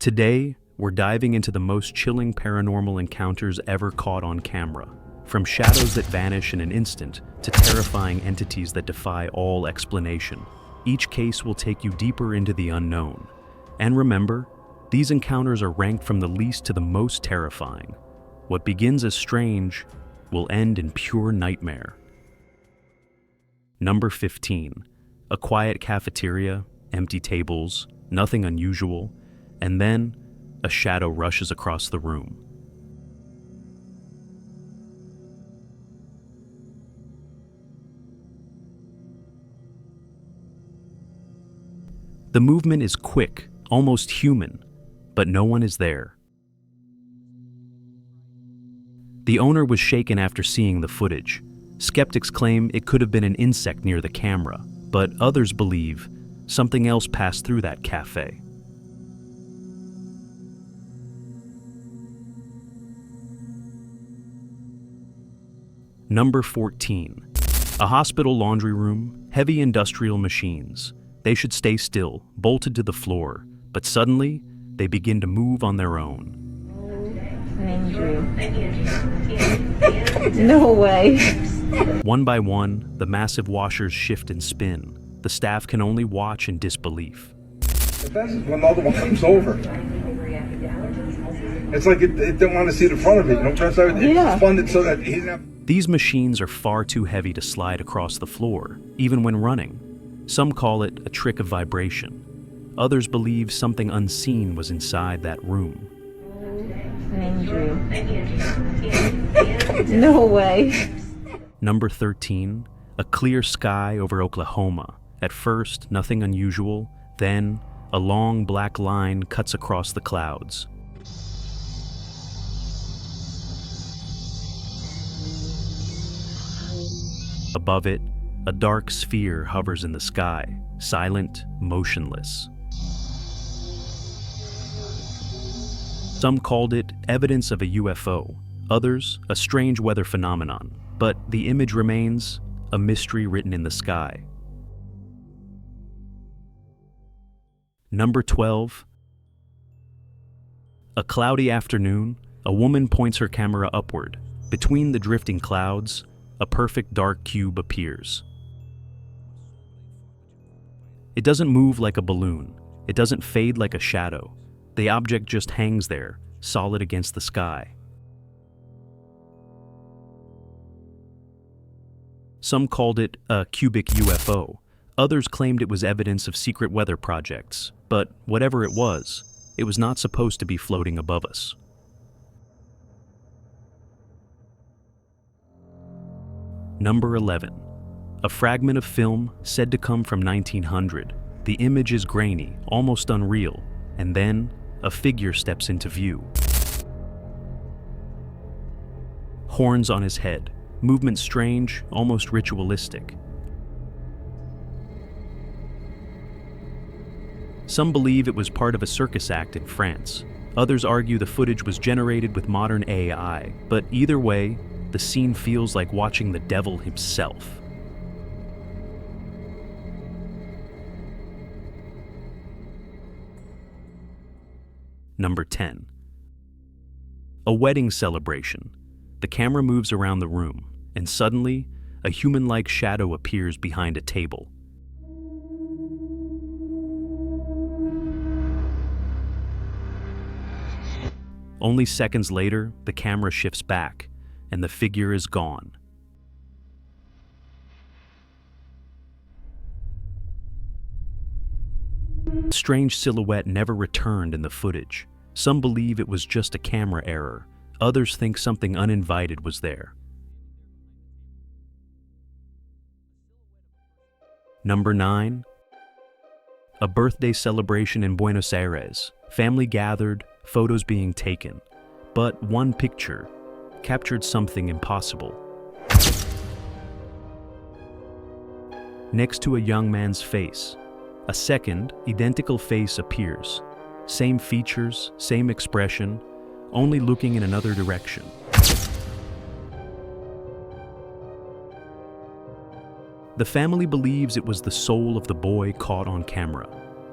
Today, we're diving into the most chilling paranormal encounters ever caught on camera. From shadows that vanish in an instant to terrifying entities that defy all explanation. Each case will take you deeper into the unknown. And remember, these encounters are ranked from the least to the most terrifying. What begins as strange will end in pure nightmare. Number 15. A quiet cafeteria, empty tables, nothing unusual, and then a shadow rushes across the room. The movement is quick, almost human, but no one is there. The owner was shaken after seeing the footage. Skeptics claim it could have been an insect near the camera, but others believe something else passed through that cafe. Number 14. A hospital laundry room, heavy industrial machines. They should stay still, bolted to the floor, but suddenly, they begin to move on their own. Andrew. No way. One by one, the massive washers shift and spin. The staff can only watch in disbelief. The best is when the other one comes over. It's like it didn't want to see the front of it. You know, press out. It's funded so that he didn't have. These machines are far too heavy to slide across the floor, even when running. Some call it a trick of vibration. Others believe something unseen was inside that room. Andrew. No way. Number 13. A clear sky over Oklahoma. At first, nothing unusual. Then, a long black line cuts across the clouds. Above it, a dark sphere hovers in the sky, silent, motionless. Some called it evidence of a UFO, others a strange weather phenomenon, but the image remains a mystery written in the sky. Number 12. A cloudy afternoon, a woman points her camera upward. Between the drifting clouds, a perfect dark cube appears. It doesn't move like a balloon. It doesn't fade like a shadow. The object just hangs there, solid against the sky. Some called it a cubic UFO. Others claimed it was evidence of secret weather projects. But whatever it was not supposed to be floating above us. Number 11. A fragment of film said to come from 1900. The image is grainy, almost unreal, and then a figure steps into view. Horns on his head, movement strange, almost ritualistic. Some believe it was part of a circus act in France. Others argue the footage was generated with modern AI, but either way, the scene feels like watching the devil himself. Number 10. A wedding celebration. The camera moves around the room, and suddenly, a human-like shadow appears behind a table. Only seconds later, the camera shifts back, and the figure is gone. The strange silhouette never returned in the footage. Some believe it was just a camera error. Others think something uninvited was there. Number 9. A birthday celebration in Buenos Aires. Family gathered, photos being taken. But one picture captured something impossible. Next to a young man's face, a second, identical face appears. Same features, same expression, only looking in another direction. The family believes it was the soul of the boy caught on camera.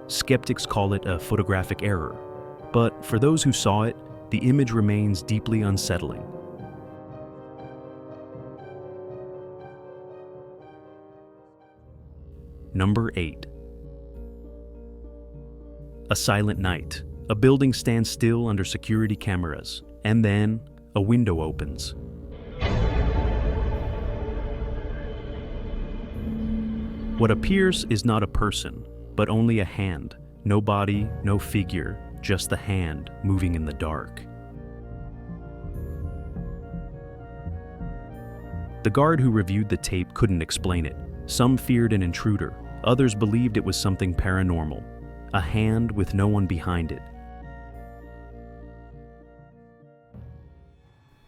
Skeptics call it a photographic error. But for those who saw it, the image remains deeply unsettling. Number 8. A silent night. A building stands still under security cameras, and then a window opens. What appears is not a person, but only a hand. No body, no figure, just the hand moving in the dark. The guard who reviewed the tape couldn't explain it. Some feared an intruder. Others believed it was something paranormal. A hand with no one behind it.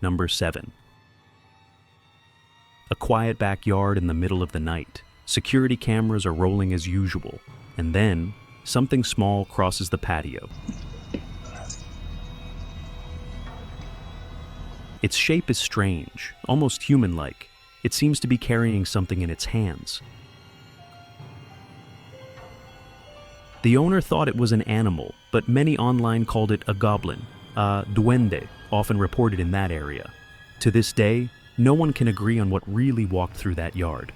Number 7. A quiet backyard in the middle of the night. Security cameras are rolling as usual, and then something small crosses the patio. Its shape is strange, almost human-like. It seems to be carrying something in its hands. The owner thought it was an animal, but many online called it a goblin, a duende, often reported in that area. To this day, no one can agree on what really walked through that yard.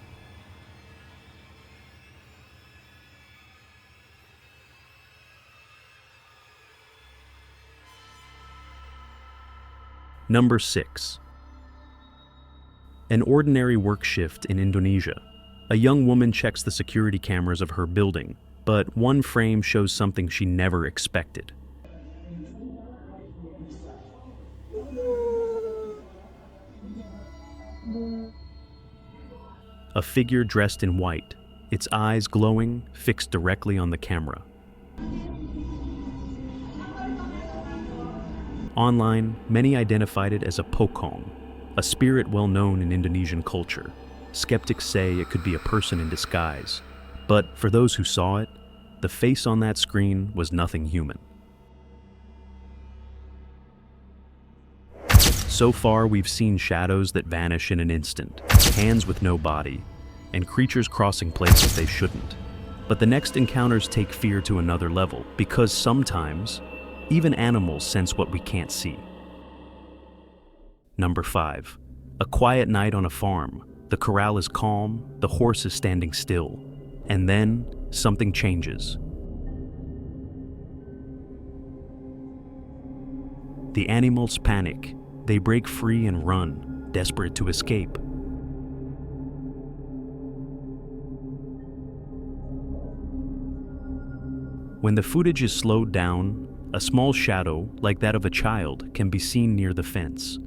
Number 6. An ordinary work shift in Indonesia. A young woman checks the security cameras of her building, but one frame shows something she never expected. A figure dressed in white, its eyes glowing, fixed directly on the camera. Online, many identified it as a pocong, a spirit well known in Indonesian culture. Skeptics say it could be a person in disguise, but for those who saw it, the face on that screen was nothing human. So far, we've seen shadows that vanish in an instant, hands with no body, and creatures crossing places they shouldn't. But the next encounters take fear to another level, because sometimes, even animals sense what we can't see. Number 5. A quiet night on a farm. The corral is calm, the horse is standing still, and then something changes. The animals panic. They break free and run, desperate to escape. When the footage is slowed down, a small shadow, like that of a child, can be seen near the fence.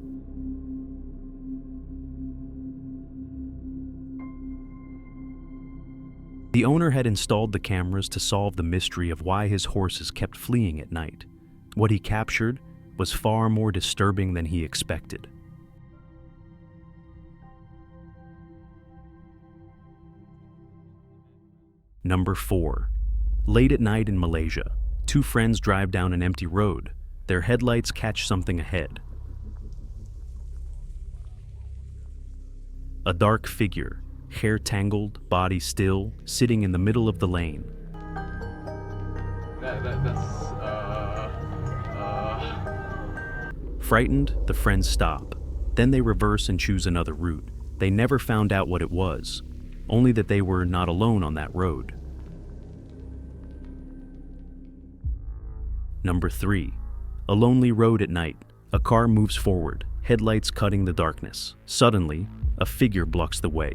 The owner had installed the cameras to solve the mystery of why his horses kept fleeing at night. What he captured was far more disturbing than he expected. Number 4. Late at night in Malaysia, two friends drive down an empty road. Their headlights catch something ahead. A dark figure, hair tangled, body still, sitting in the middle of the lane. Frightened, the friends stop. Then they reverse and choose another route. They never found out what it was, only that they were not alone on that road. Number 3. A lonely road at night. A car moves forward, headlights cutting the darkness. Suddenly, a figure blocks the way.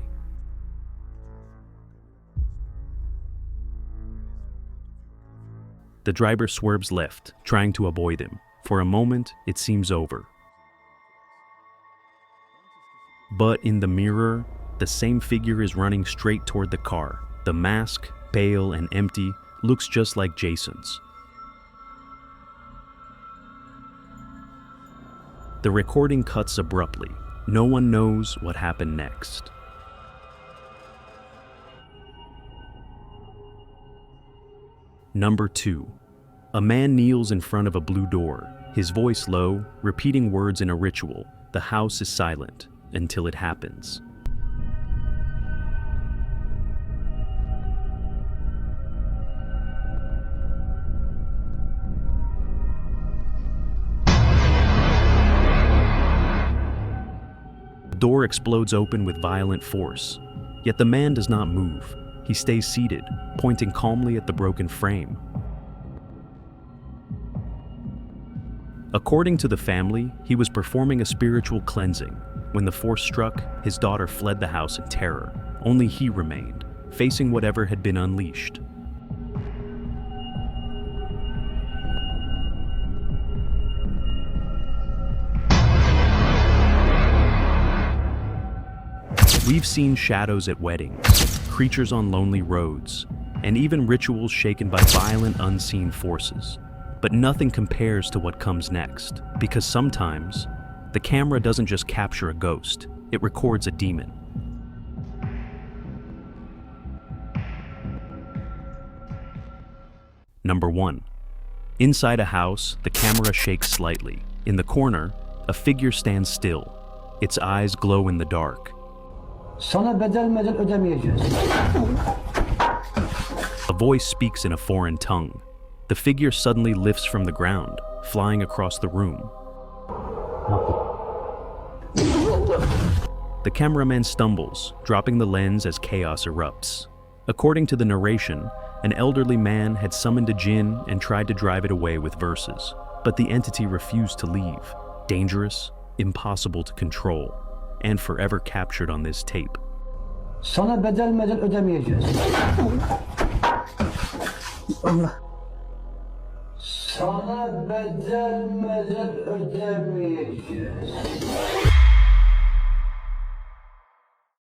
The driver swerves left, trying to avoid him. For a moment, it seems over. But in the mirror, the same figure is running straight toward the car. The mask, pale and empty, looks just like Jason's. The recording cuts abruptly. No one knows what happened next. Number 2. A man kneels in front of a blue door, his voice low, repeating words in a ritual. The house is silent until it happens. door explodes open with violent force. Yet the man does not move. He stays seated, pointing calmly at the broken frame. According to the family, he was performing a spiritual cleansing. When the force struck, his daughter fled the house in terror. Only he remained, facing whatever had been unleashed. We've seen shadows at weddings, creatures on lonely roads, and even rituals shaken by violent unseen forces. But nothing compares to what comes next, because sometimes the camera doesn't just capture a ghost, it records a demon. Number 1. Inside a house, the camera shakes slightly. In the corner, a figure stands still. Its eyes glow in the dark. A voice speaks in a foreign tongue. The figure suddenly lifts from the ground, flying across the room. The cameraman stumbles, dropping the lens as chaos erupts. According to the narration, an elderly man had summoned a jinn and tried to drive it away with verses, but the entity refused to leave. Dangerous, impossible to control, and forever captured on this tape. Sana bedel ödemeyeceğiz. Sana bedel ödemeyeceğiz.